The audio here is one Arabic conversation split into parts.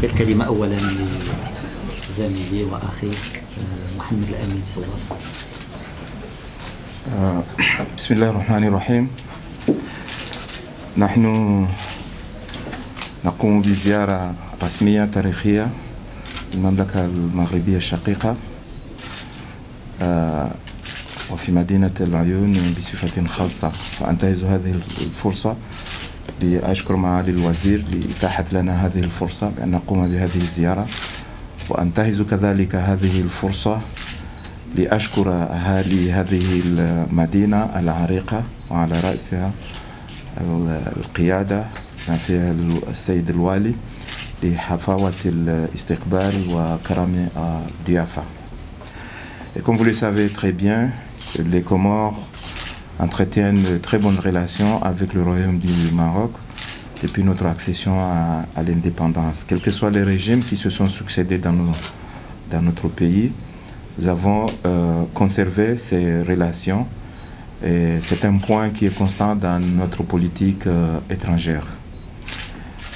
الكلمة أولا لزميلي وأخي محمد الأمين صواب. بسم الله الرحمن الرحيم. نحن نقوم بزيارة رسمية تاريخية المملكة المغربية الشقيقة وفي مدينة العيون بصفة خاصة، فأنتهز هذه الفرصة لأشكر معالي الوزير لإتاحة لنا هذه الفرصة بأن نقوم بهذه الزيارة، وأنتهز كذلك هذه الفرصة لأشكر أهالي هذه المدينة العريقة وعلى رأسها القيادة فيها السيد الوالي لحفاوة الاستقبال وكرم الضيافة. Et comme vous le savez très bien, les Comores entretiennent de très bonnes relations avec le Royaume du Maroc depuis notre accession à l'indépendance. Quels que soient les régimes qui se sont succédés dans notre pays, nous avons conservé ces relations et c'est un point qui est constant dans notre politique étrangère.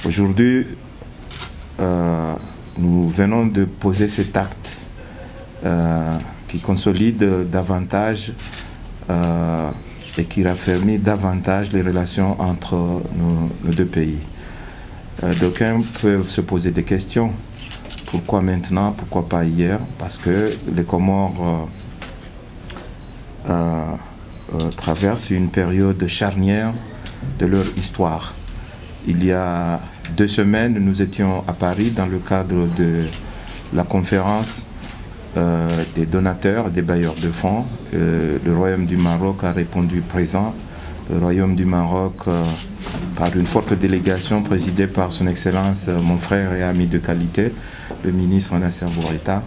Aujourd'hui, nous venons de poser cet acte qui consolide davantage et qui raffermit davantage les relations entre nos deux pays. D'aucuns peuvent se poser des questions. Pourquoi maintenant? Pourquoi pas hier? Parce que les Comores traversent une période charnière de leur histoire. Il y a 2 semaines, nous étions à Paris dans le cadre de la conférence des donateurs, des bailleurs de fonds. Le Royaume du Maroc a répondu présent. Le Royaume du Maroc, par une forte délégation présidée par son Excellence, mon frère et ami de qualité, le ministre Nasser Bourita,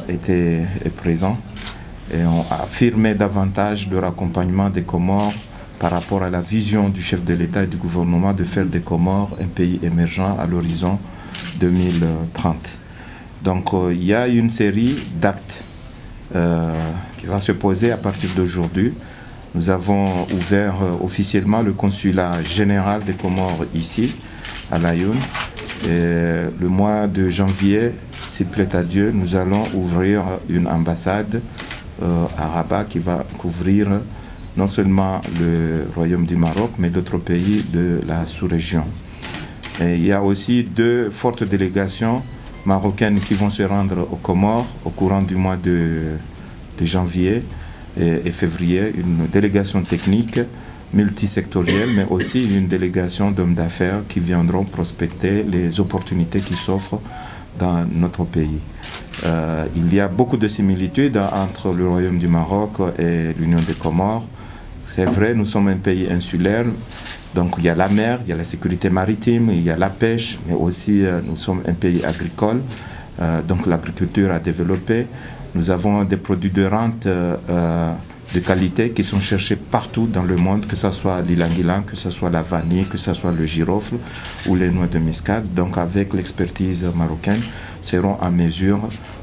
était présent et ont affirmé davantage leur accompagnement des Comores par rapport à la vision du chef de l'État et du gouvernement de faire des Comores un pays émergent à l'horizon 2030. Donc il y a une série d'actes qui va se poser à partir d'aujourd'hui. Nous avons ouvert officiellement le consulat général des Comores ici, à l'Aïoun. Le mois de janvier, s'il plaît à Dieu, nous allons ouvrir une ambassade à Rabat qui va couvrir non seulement le Royaume du Maroc, mais d'autres pays de la sous-région. Et il y a aussi 2 fortes délégations marocaines qui vont se rendre aux Comores au courant du mois de janvier et février, une délégation technique multisectorielle, mais aussi une délégation d'hommes d'affaires qui viendront prospecter les opportunités qui s'offrent dans notre pays. Il y a beaucoup de similitudes entre le Royaume du Maroc et l'Union des Comores. C'est vrai, nous sommes un pays insulaire, donc il y a la mer, il y a la sécurité maritime, il y a la pêche, mais aussi nous sommes un pays agricole, donc l'agriculture a développé. Nous avons des produits de rente de qualité qui sont cherchés partout dans le monde, que ce soit l'ilang-ilang, que ce soit la vanille, que ce soit le girofle ou les noix de muscade. Donc avec l'expertise marocaine, seront en mesure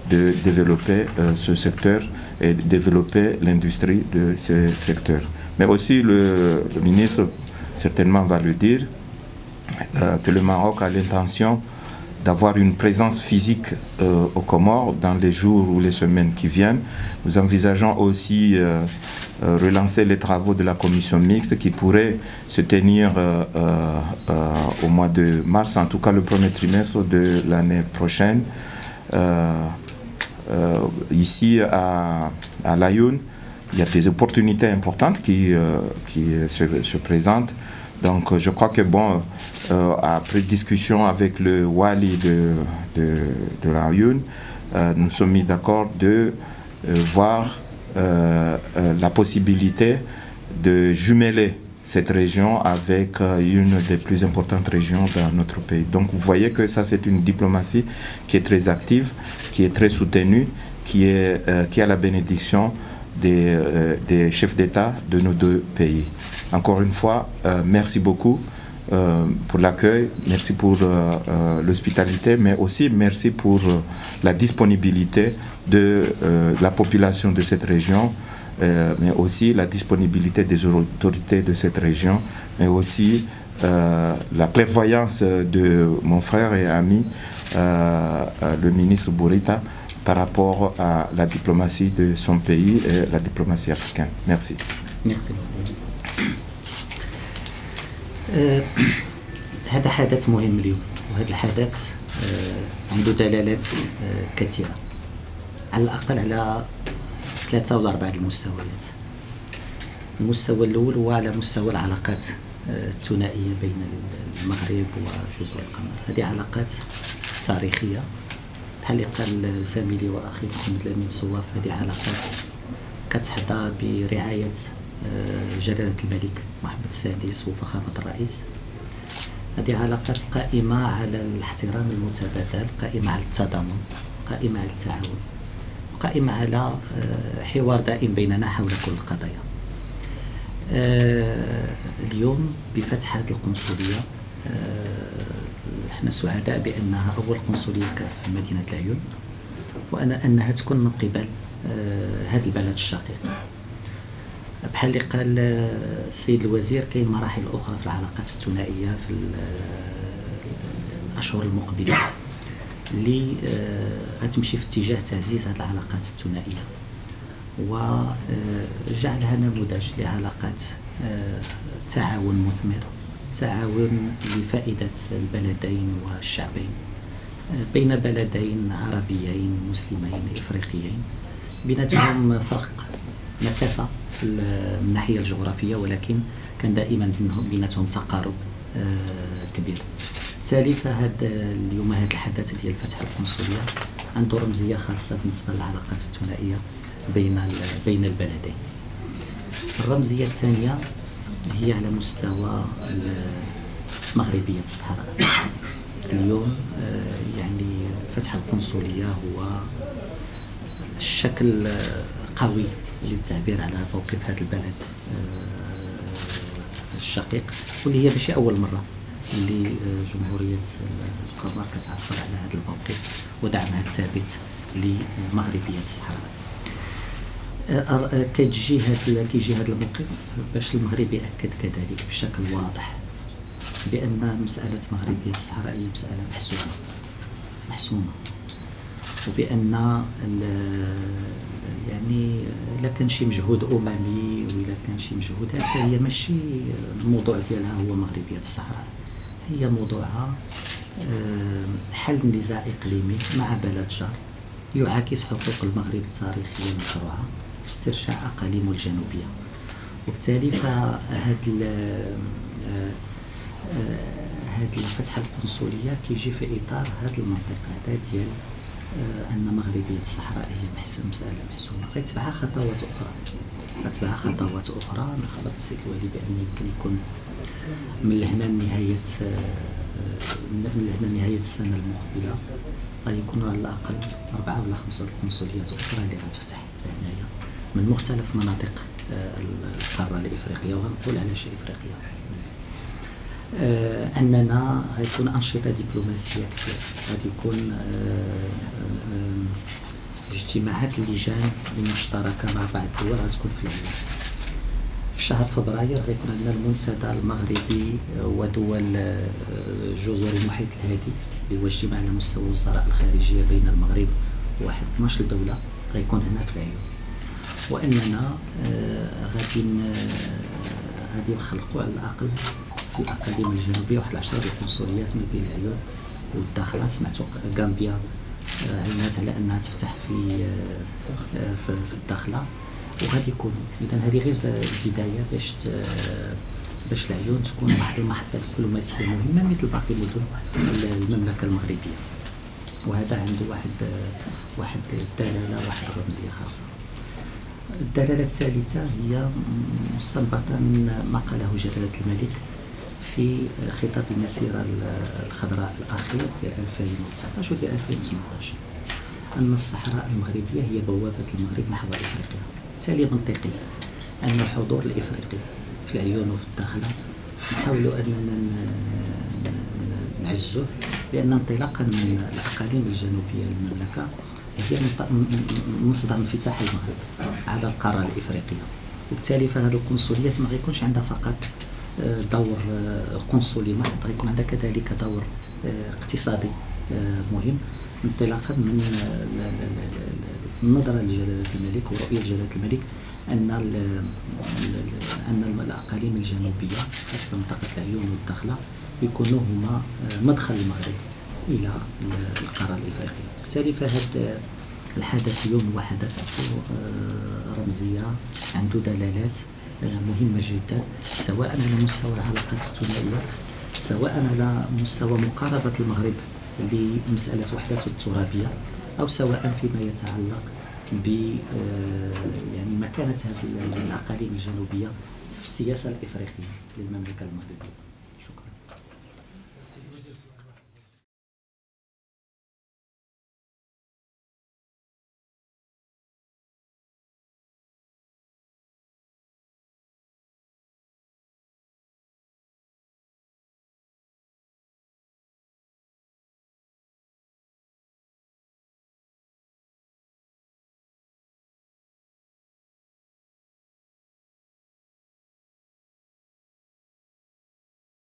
de développer ce secteur et de développer l'industrie de ce secteur. Mais aussi le ministre certainement va le dire, que le Maroc a l'intention d'avoir une présence physique aux Comores dans les jours ou les semaines qui viennent. Nous envisageons aussi relancer les travaux de la commission mixte qui pourrait se tenir au mois de mars, en tout cas le premier trimestre de l'année prochaine. Ici à l'Aïoun, il y a des opportunités importantes qui se présentent. Donc je crois que après discussion avec le Wali de l'Aïoun, nous sommes mis d'accord de voir la possibilité de jumeler cette région avec une des plus importantes régions dans notre pays. Donc vous voyez que ça c'est une diplomatie qui est très active, qui est très soutenue, qui a la bénédiction des chefs d'État de nos 2 pays. Encore une fois, merci beaucoup pour l'accueil, merci pour l'hospitalité, mais aussi merci pour la disponibilité de la population de cette région, mais aussi la disponibilité des autorités de cette région, mais aussi la clairvoyance de mon frère et ami, le ministre Bourita, par rapport à la diplomatie de son pays et la diplomatie africaine. Merci. Merci. هذا حدث مهم اليوم، وهذا الحدث عنده دلالات كثيرة، على الأقل على 3 ولا 4 المستويات. المستوى الأول هو على مستوى العلاقات الثنائية بين المغرب وجزر القمر. هذه علاقات تاريخية، بحال اللي قال زميلي وأخي محمد الأمين صواف، هذه علاقات كتحظى برعاية جلالة الملك محمد السادس وفخامة الرئيس. هذه علاقات قائمة على الاحترام المتبادل، قائمة على التضامن، قائمة على التعاون، وقائمة على حوار دائم بيننا حول كل القضايا. اليوم بفتح هذه القنصلية احنا سعداء بأنها أول قنصلية في مدينة العيون، وأنها تكون من قبل هذا البلد الشقيق. بحال اللي قال السيد الوزير، كاين مراحل أخرى في العلاقات الثنائية في الأشهر المقبلة اللي غتمشي في اتجاه تعزيز هذه العلاقات الثنائية وجعلها نموذج لعلاقات تعاون مثمر، تعاون لفائدة البلدين والشعبين، بين بلدين عربيين مسلمين إفريقيين بيناتهم فرق مسافة من الناحية الجغرافية، ولكن كان دائما بيناتهم تقارب كبير. بالتالي فهذا اليوم هذا الحدث ديال فتح القنصلية عنده رمزية خاصة بالنسبة للعلاقات الثنائية بين البلدين. الرمزية الثانية هي على مستوى مغربية الصحراء. اليوم يعني فتح القنصلية هو الشكل قوي للتعبير على موقف هذا البلد الشقيق، واللي هي ماشي أول مرة اللي جمهورية القمر كتعبر على هذا الموقف ودعمها الثابت لمغربية الصحراء. كيجي هذا الموقف باش المغرب يأكد كذلك بشكل واضح بأن مسألة مغربية الصحراء هي مسألة محسومة، وبأن يعني إلا كان شي مجهود أممي وإلا كان شي مجهودات فهي ماشي الموضوع ديالها هو مغربية الصحراء، هي موضوعها حل نزاع إقليمي مع بلد جار يعاكس حقوق المغرب التاريخية المشروعة باسترجاع أقاليمه الجنوبية. وبالتالي فهاد فتح القنصلية كيجي في إطار هاد المنطق هذا ديال أن مغربية الصحراء هي مسألة محسومة. غيتبعها خطوات أخرى. أنا خبرت السيد الوالي بأن يمكن يكون من هنا نهاية السنة المقبلة غيكونوا على الأقل 4 ولا 5 قنصليات أخرى اللي غتفتح هنايا من مختلف مناطق القارة الإفريقية، وغنقول على شيء إفريقيا. أننا غيكون أنشطة دبلوماسية كثير، غادي يكون اجتماعات اللجان المشتركة مع بعض الدول غتكون في العالم. في شهر فبراير غيكون عندنا المنتدى المغربي ودول جزر المحيط الهادي اللي هو اجتماع على مستوى وزراء الخارجية بين المغرب وواحد 12 دولة غيكون هنا في العيون. وأننا غادي نخلقوا على الأقل في الأقاليم الجنوبية واحد 10 قنصليات ما بين العيون والداخلة. سمعتوا غامبيا عينات على أنها تفتح في الداخلة، وغادي يكون إذا هذه غير البداية باش العيون تكون واحد المحطة دبلوماسية مهمة مثل باقي مدن المملكة المغربية. وهذا عنده واحد الدلالة، واحد الرمزية خاصة. الدلالة الثالثة هي مستنبطة من ما قاله جلالة الملك في خطاب المسيرة الخضراء الأخير في 2019 وفي 2018، أن الصحراء المغربية هي بوابة المغرب نحو إفريقيا. بالتالي منطقي أن الحضور الإفريقي في العيون وفي الداخلة نحاولوا أننا نعزوه، لأن انطلاقا من الأقاليم الجنوبية للمملكة هي مصدر انفتاح المغرب على القارة الإفريقية. وبالتالي فهذه القنصليات ما غيكونش عندها فقط دور قنصلي محض، غيكون عندها كذلك دور اقتصادي مهم، انطلاقا من النظرة لجلالة الملك ورؤية جلالة الملك أن الأقاليم الجنوبية خاصة منطقة العيون والدخلة يكونوا هما مدخل المغرب إلى القارة الإفريقية. بالتالي فهذا الحدث اليوم هو حدث رمزية عنده دلالات مهمة جدا، سواء على مستوى العلاقات الثنائية، سواء على مستوى مقاربة المغرب لمسألة وحدته الترابية، أو سواء فيما يتعلق ب يعني مكانة هذه الأقاليم الجنوبية في السياسة الإفريقية للمملكة المغربية.